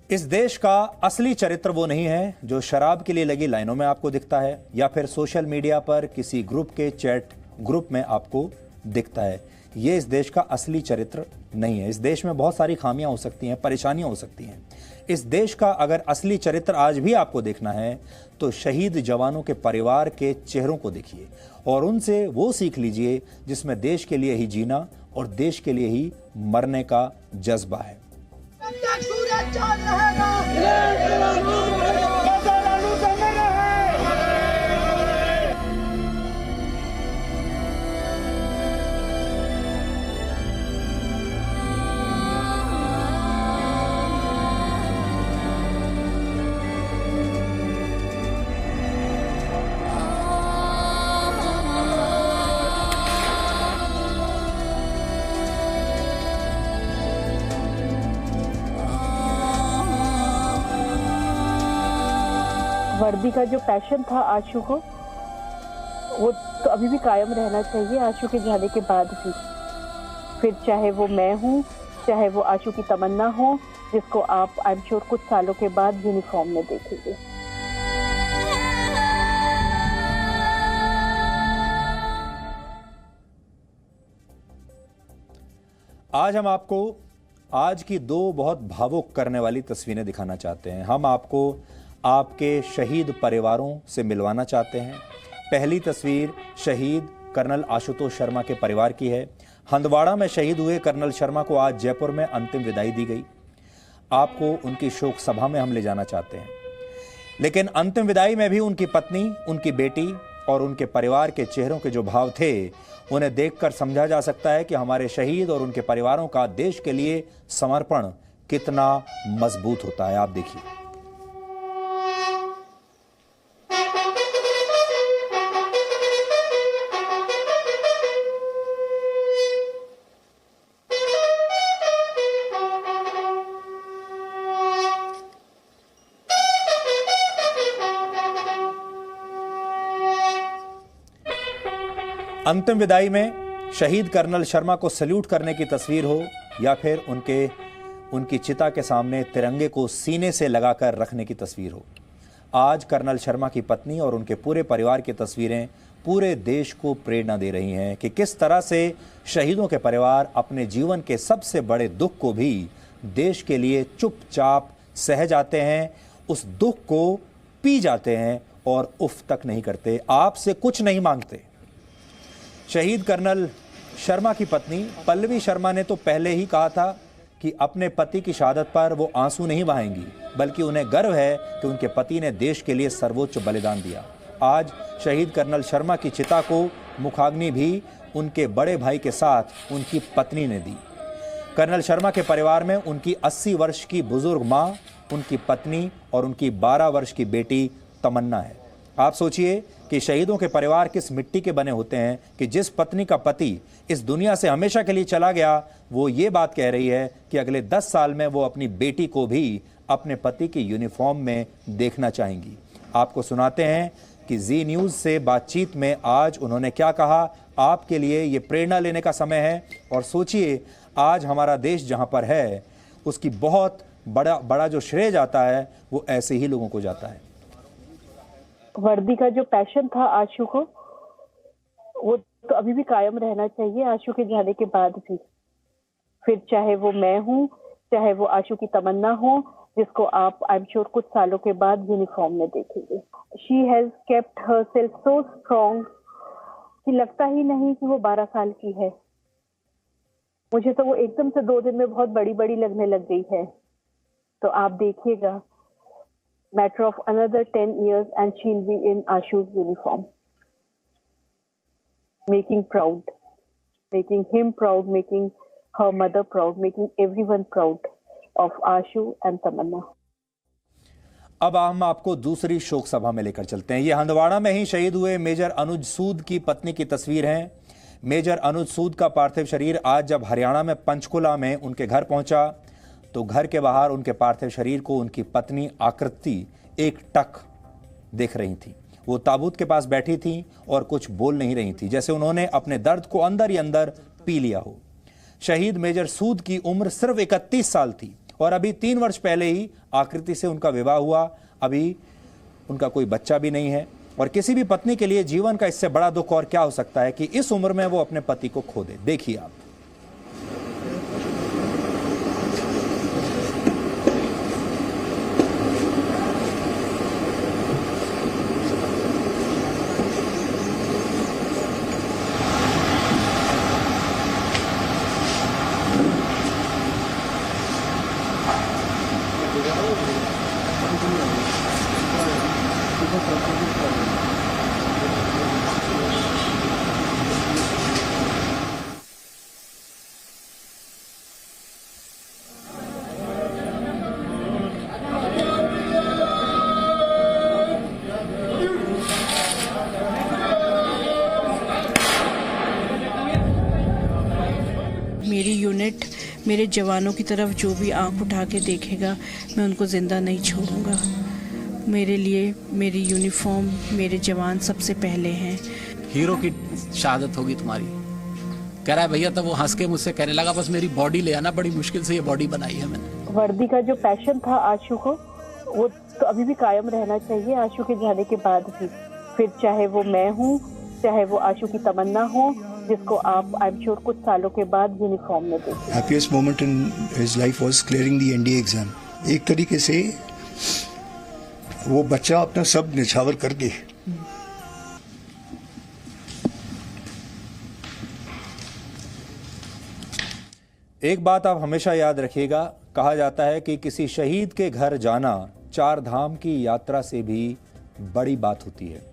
इस देश का असली चरित्र वो नहीं है जो शराब के लिए लगी लाइनों में आपको दिखता है या फिर सोशल मीडिया पर किसी ग्रुप के चैट ग्रुप में आपको दिखता है। ये इस देश का असली चरित्र नहीं है। इस देश में बहुत सारी खामियां हो सकती हैं, परेशानियां हो सकती हैं। इस देश का अगर असली चरित्र आज भी आपको देखना है तो शहीद जवानों के परिवार के चेहरों को देखिए और उनसे वो सीख लीजिए जिसमें देश के लिए ही जीना और देश के लिए ही मरने का जज्बा है। वर्दी का जो पैशन था आशु को, वो तो अभी भी कायम रहना चाहिए आशु के जाने के बाद भी। फिर चाहे वो मैं हूँ, चाहे वो आशु की तमन्ना हो, जिसको आप आई एम श्योर कुछ सालों के बाद यूनिफॉर्म में देखेंगे। आज हम आपको आज की दो बहुत भावुक करने वाली तस्वीरें दिखाना चाहते हैं। हम आपको आपके शहीद परिवारों से मिलवाना चाहते हैं। पहली तस्वीर शहीद कर्नल आशुतोष शर्मा के परिवार की है। हंदवाड़ा में शहीद हुए कर्नल शर्मा को आज जयपुर में अंतिम विदाई दी गई। आपको उनकी शोक सभा में हम ले जाना चाहते हैं, लेकिन अंतिम विदाई में भी उनकी पत्नी, उनकी बेटी और उनके परिवार के चेहरों के जो भाव थे उन्हें देखकर समझा जा सकता है कि हमारे शहीद और उनके परिवारों का देश के लिए समर्पण कितना मजबूत होता है। आप देखिए। अंतिम विदाई में शहीद कर्नल शर्मा को सैल्यूट करने की तस्वीर हो या फिर उनकी चिता के सामने तिरंगे को सीने से लगाकर रखने की तस्वीर हो, आज कर्नल शर्मा की पत्नी और उनके पूरे परिवार की तस्वीरें पूरे देश को प्रेरणा दे रही हैं कि किस तरह से शहीदों के परिवार अपने जीवन के सबसे बड़े दुख को भी देश के लिए चुपचाप सह जाते हैं, उस दुख को पी जाते हैं और उफ तक नहीं करते, आपसे कुछ नहीं मांगते। शहीद कर्नल शर्मा की पत्नी पल्लवी शर्मा ने तो पहले ही कहा था कि अपने पति की शहादत पर वो आंसू नहीं बहाएंगी, बल्कि उन्हें गर्व है कि उनके पति ने देश के लिए सर्वोच्च बलिदान दिया। आज शहीद कर्नल शर्मा की चिता को मुखाग्नि भी उनके बड़े भाई के साथ उनकी पत्नी ने दी। कर्नल शर्मा के परिवार में उनकी 80 वर्ष की बुजुर्ग माँ, उनकी पत्नी और उनकी 12 वर्ष की बेटी तमन्ना है। आप सोचिए कि शहीदों के परिवार किस मिट्टी के बने होते हैं कि जिस पत्नी का पति इस दुनिया से हमेशा के लिए चला गया, वो ये बात कह रही है कि अगले 10 साल में वो अपनी बेटी को भी अपने पति की यूनिफॉर्म में देखना चाहेंगी। आपको सुनाते हैं कि जी न्यूज़ से बातचीत में आज उन्होंने क्या कहा। आपके लिए ये प्रेरणा लेने का समय है और सोचिए आज हमारा देश जहाँ पर है उसकी बहुत बड़ा जो श्रेय जाता है वो ऐसे ही लोगों को जाता है। वर्दी का जो पैशन था आशु को, वो तो अभी भी कायम रहना चाहिए आशु के जाने के बाद भी। फिर चाहे वो मैं हूँ, चाहे वो आशु की तमन्ना हो, जिसको आप आई एम श्योर कुछ सालों के बाद यूनिफॉर्म में देखेंगे। She has kept herself so strong कि लगता ही नहीं कि वो 12 साल की है। मुझे तो वो एकदम से 2 दिन में बहुत बड़ी लगने लग गई है। तो आप देखिएगा, matter of another 10 years and she'll be in Ashu's uniform, making him proud, making her mother proud, making everyone proud of Ashu and Tamanna. अब हम आपको दूसरी शोक सभा में लेकर चलते हैं। ये हंदवाड़ा में ही शहीद हुए मेजर अनुज सूद की पत्नी की तस्वीर है। मेजर अनुज सूद का पार्थिव शरीर आज जब हरियाणा में पंचकुला में उनके घर पहुंचा तो घर के बाहर उनके पार्थिव शरीर को उनकी पत्नी आकृति एक टक देख रही थी। वो ताबूत के पास बैठी थी और कुछ बोल नहीं रही थी, जैसे उन्होंने अपने दर्द को अंदर ही अंदर पी लिया हो। शहीद मेजर सूद की उम्र सिर्फ 31 साल थी और अभी 3 वर्ष पहले ही आकृति से उनका विवाह हुआ। अभी उनका कोई बच्चा भी नहीं है और किसी भी पत्नी के लिए जीवन का इससे बड़ा दुख और क्या हो सकता है कि इस उम्र में वो अपने पति को खो दे। देखिए आप। मेरी यूनिट मेरे जवानों की तरफ जो भी आंख उठा के देखेगा, मैं उनको ज़िंदा नहीं छोड़ूंगा। मेरे लिए मेरी यूनिफॉर्म, मेरे जवान सबसे पहले हैं। हीरो की शहादत होगी तुम्हारी। कह रहा है भैया, तब वो हंस के मुझसे कहने लगा बस मेरी बॉडी ले आना, बड़ी मुश्किल से ये बॉडी बनाई है मैंने। वर्दी का जो पैशन था आशु को, वो तो अभी भी कायम रहना चाहिए आशु के जाने के बाद भी। फिर चाहे वो मैं हूँ, चाहे वो आशु की तमन्ना हो, जिसको आप आई एम श्योर कुछ सालों के बाद यूनिफॉर्म में देखें। Happiest moment in his life was clearing the NDA exam. एक तरीके से वो बच्चा अपना सब निछावर कर दे। एक बात आप हमेशा याद रखिएगा, कहा जाता है कि किसी शहीद के घर जाना 4 धाम की यात्रा से भी बड़ी बात होती है।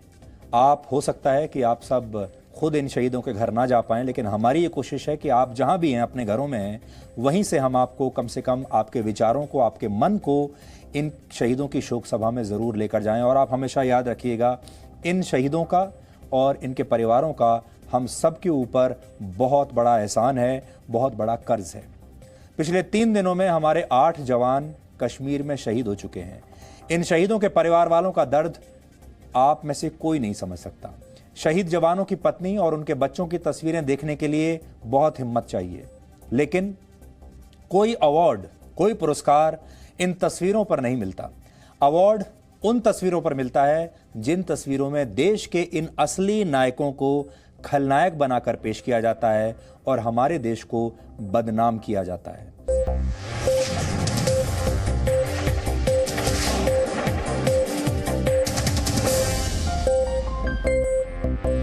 आप हो सकता है कि आप सब खुद इन शहीदों के घर ना जा पाएं, लेकिन हमारी ये कोशिश है कि आप जहां भी हैं, अपने घरों में हैं, वहीं से हम आपको कम से कम आपके विचारों को, आपके मन को इन शहीदों की शोक सभा में ज़रूर लेकर जाएं। और आप हमेशा याद रखिएगा, इन शहीदों का और इनके परिवारों का हम सब के ऊपर बहुत बड़ा एहसान है, बहुत बड़ा कर्ज है। पिछले 3 दिनों में हमारे 8 जवान कश्मीर में शहीद हो चुके हैं। इन शहीदों के परिवार वालों का दर्द आप में से कोई नहीं समझ सकता। शहीद जवानों की पत्नी और उनके बच्चों की तस्वीरें देखने के लिए बहुत हिम्मत चाहिए, लेकिन कोई अवार्ड, कोई पुरस्कार इन तस्वीरों पर नहीं मिलता। अवार्ड उन तस्वीरों पर मिलता है जिन तस्वीरों में देश के इन असली नायकों को खलनायक बनाकर पेश किया जाता है और हमारे देश को बदनाम किया जाता है।